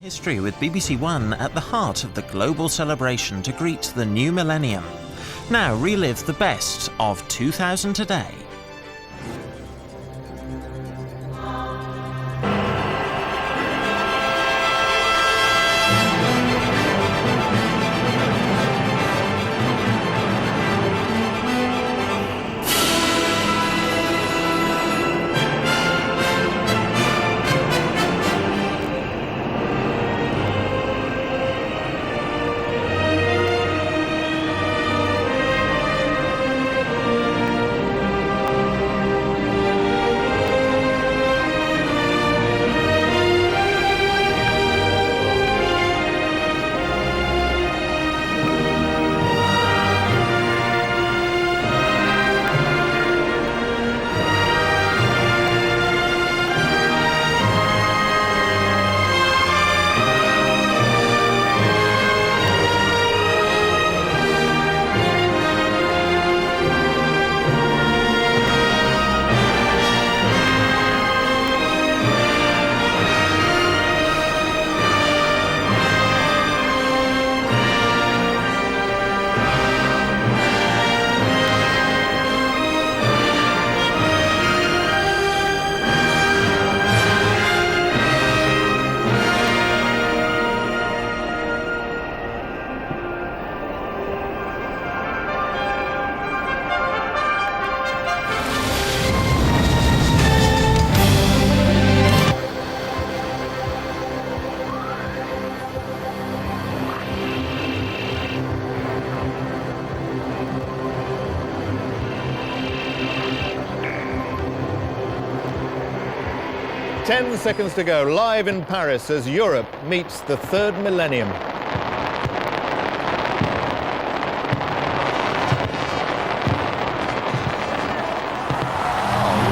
History with BBC One at the heart of the global celebration to greet the new millennium. Now relive the best of 2000 today. Ten seconds to go, live in Paris as Europe meets the third millennium. Oh,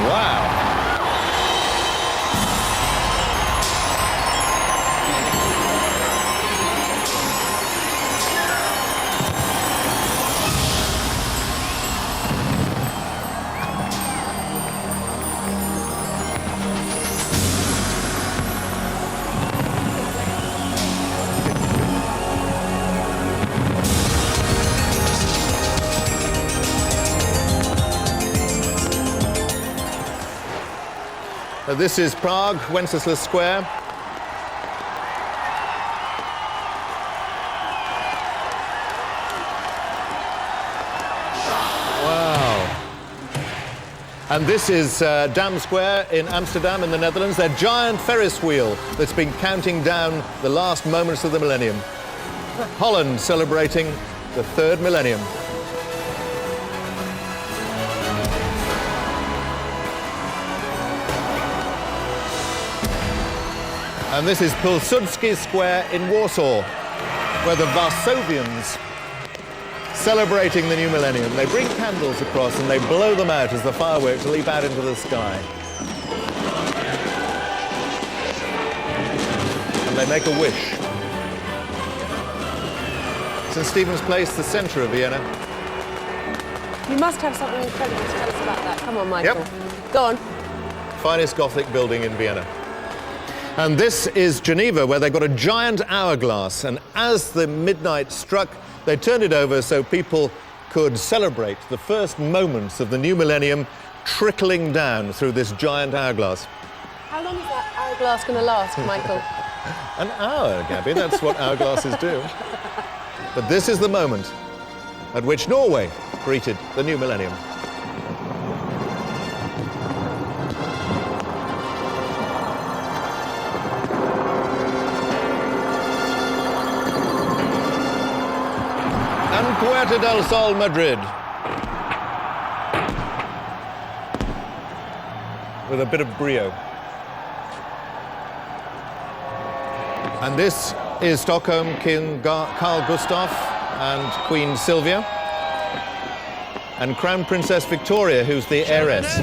wow. This is Prague, Wenceslas Square. Wow. And this is Dam Square in Amsterdam in the Netherlands, their giant Ferris wheel that's been counting down the last moments of the millennium. Holland celebrating the third millennium. And this is Pilsudski Square in Warsaw, where the Varsovians celebrating the new millennium. They bring candles across and they blow them out as the fireworks leap out into the sky. And they make a wish. St. Stephen's Place, the centre of Vienna. You must have something incredible to tell us about that. Come on, Michael. Yep. Go on. Finest Gothic building in Vienna. And this is Geneva, where they got a giant hourglass, and as the midnight struck, they turned it over so people could celebrate the first moments of the new millennium trickling down through this giant hourglass. How long is that hourglass going to last, Michael? An hour, Gabby, that's what hourglasses do. But this is the moment at which Norway greeted the new millennium. And Puerta del Sol, Madrid, with a bit of brio. And this is Stockholm, King Carl Gustaf and Queen Sylvia, and Crown Princess Victoria, who's the heiress.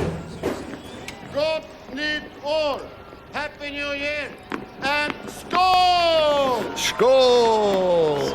Gott nytt år! Happy New Year! And skål! Skål!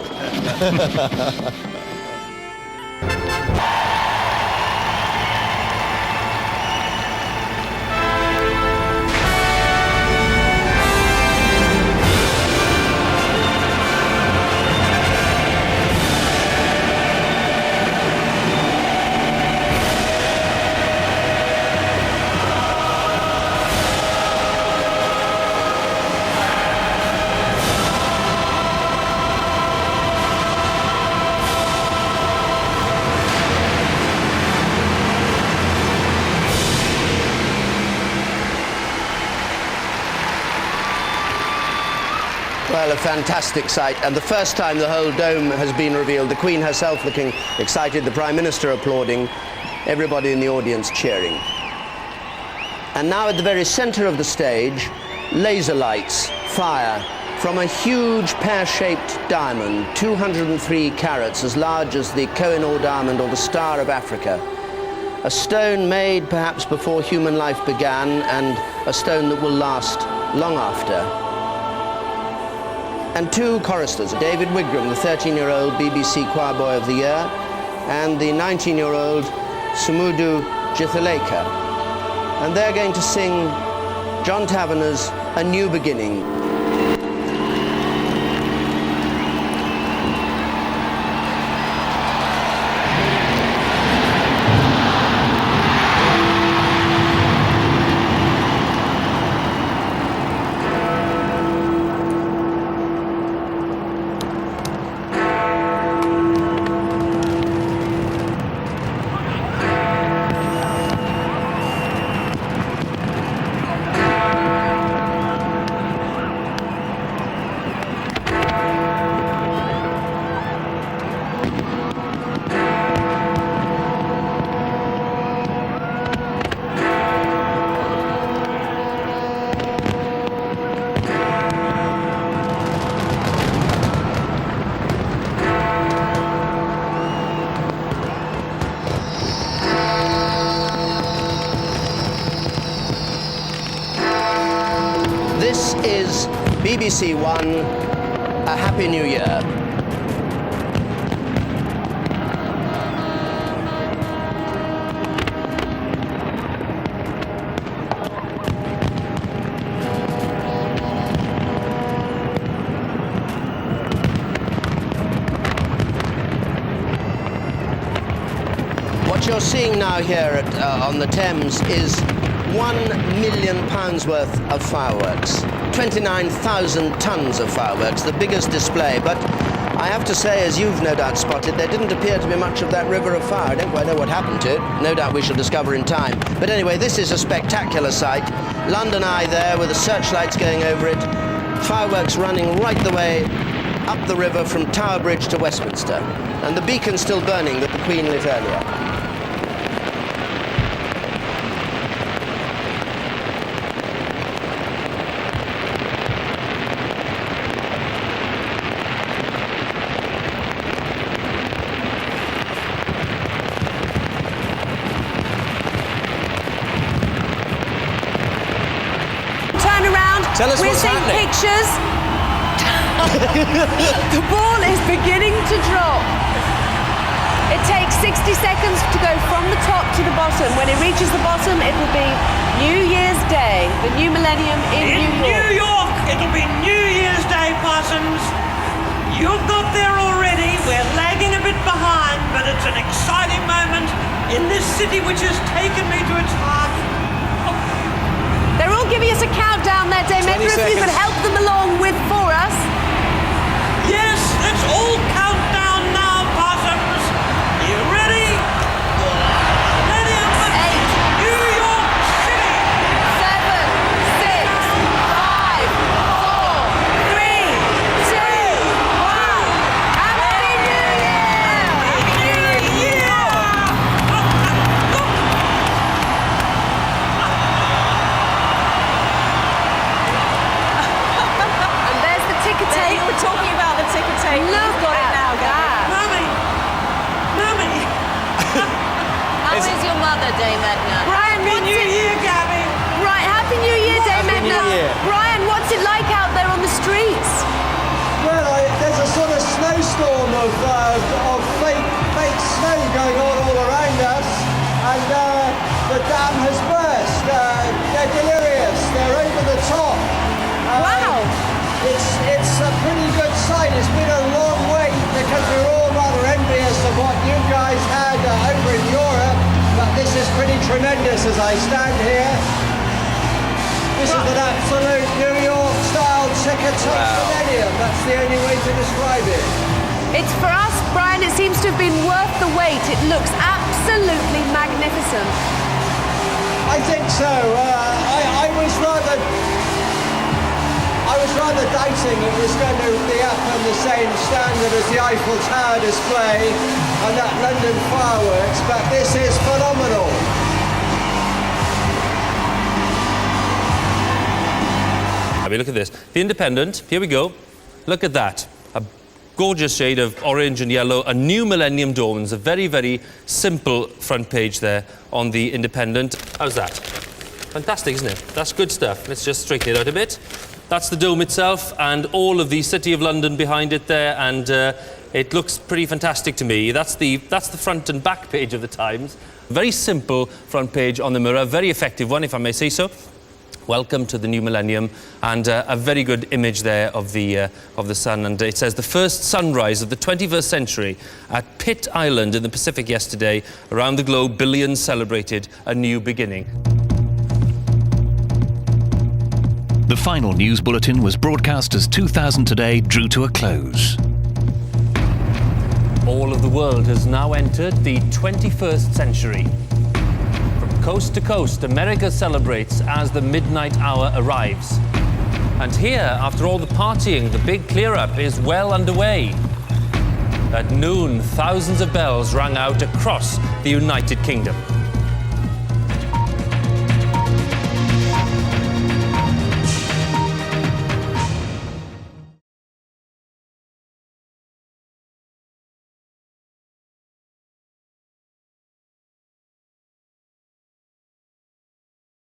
Well, a fantastic sight, and the first time the whole dome has been revealed, the Queen herself looking excited, the Prime Minister applauding, everybody in the audience cheering. And now at the very center of the stage, laser lights fire from a huge pear-shaped diamond, 203 carats, as large as the Koh-i-Noor diamond or the Star of Africa. A stone made perhaps before human life began, and a stone that will last long after. And two choristers, David Wigram, the 13-year-old BBC Choir Boy of the Year, and the 19-year-old Sumudu Jithaleka. And they're going to sing John Tavener's A New Beginning. This is BBC One, A Happy New Year. What you're seeing now here on the Thames is £1 million worth of fireworks, 29,000 tons of fireworks, the biggest display. But I have to say, as you've no doubt spotted, there didn't appear to be much of that river of fire. I don't quite know what happened to it. No doubt we shall discover in time. But anyway, this is a spectacular sight. London Eye there with the searchlights going over it, fireworks running right the way up the river from Tower Bridge to Westminster, and the beacon still burning that the Queen lit earlier. Tell us We're what's seeing happening. pictures. The ball is beginning to drop. It takes 60 seconds to go from the top to the bottom. When it reaches the bottom, it will be New Year's Day, the new millennium in New York. New York, it'll be New Year's Day, Parsons. You've got there already. We're lagging a bit behind, but it's an exciting moment in this city which has taken me to its heart. They're all giving us a countdown there, Dame Edna, if you could help them along with for us. Yes, let's all count down now, Parsons. You ready? Millennium, 8, New York City. 7, 6, 5, 4, 3, 2, 1. Happy New Year! Happy New Year! And there's the ticker tape. You were talking about the ticker tape. Look You've got it at now, that. Mummy! How is your mother, Dame Edna? Brian, Happy what's New it? Year, Gabby! Right, Happy New Year, Dame Happy New Edna. Year. Brian, what's it like out there on the streets? Well, there's a sort of snowstorm of fake snow going on all around us, and the dam has burst. They're delirious. They're over the top. Wow. It's a pretty good sight. It's been a long wait because we were all rather envious of what you guys had over in Europe, but this is pretty tremendous as I stand here. This is an absolute New York-style ticker-tape millennium. That's the only way to describe it. It's for us, Brian, it seems to have been worth the wait. It looks absolutely magnificent. I think so. I was rather rather doubting it was going to be up on the same standard as the Eiffel Tower display and that London fireworks, but this is phenomenal. I mean, look at this. The Independent, here we go. Look at that. A gorgeous shade of orange and yellow, a new Millennium Dome. It's a very, very simple front page there on the Independent. How's that? Fantastic, isn't it? That's good stuff. Let's just straighten it out a bit. That's the dome itself and all of the City of London behind it there, and it looks pretty fantastic to me. That's the front and back page of the Times. Very simple front page on the Mirror, very effective one, if I may say so. Welcome to the new millennium, and a very good image there of the sun. And it says the first sunrise of the 21st century at Pitt Island in the Pacific yesterday. Around the globe, billions celebrated a new beginning. The final news bulletin was broadcast as 2000 Today drew to a close. All of the world has now entered the 21st century. Coast to coast, America celebrates as the midnight hour arrives. And here, after all the partying, the big clear-up is well underway. At noon, thousands of bells rang out across the United Kingdom.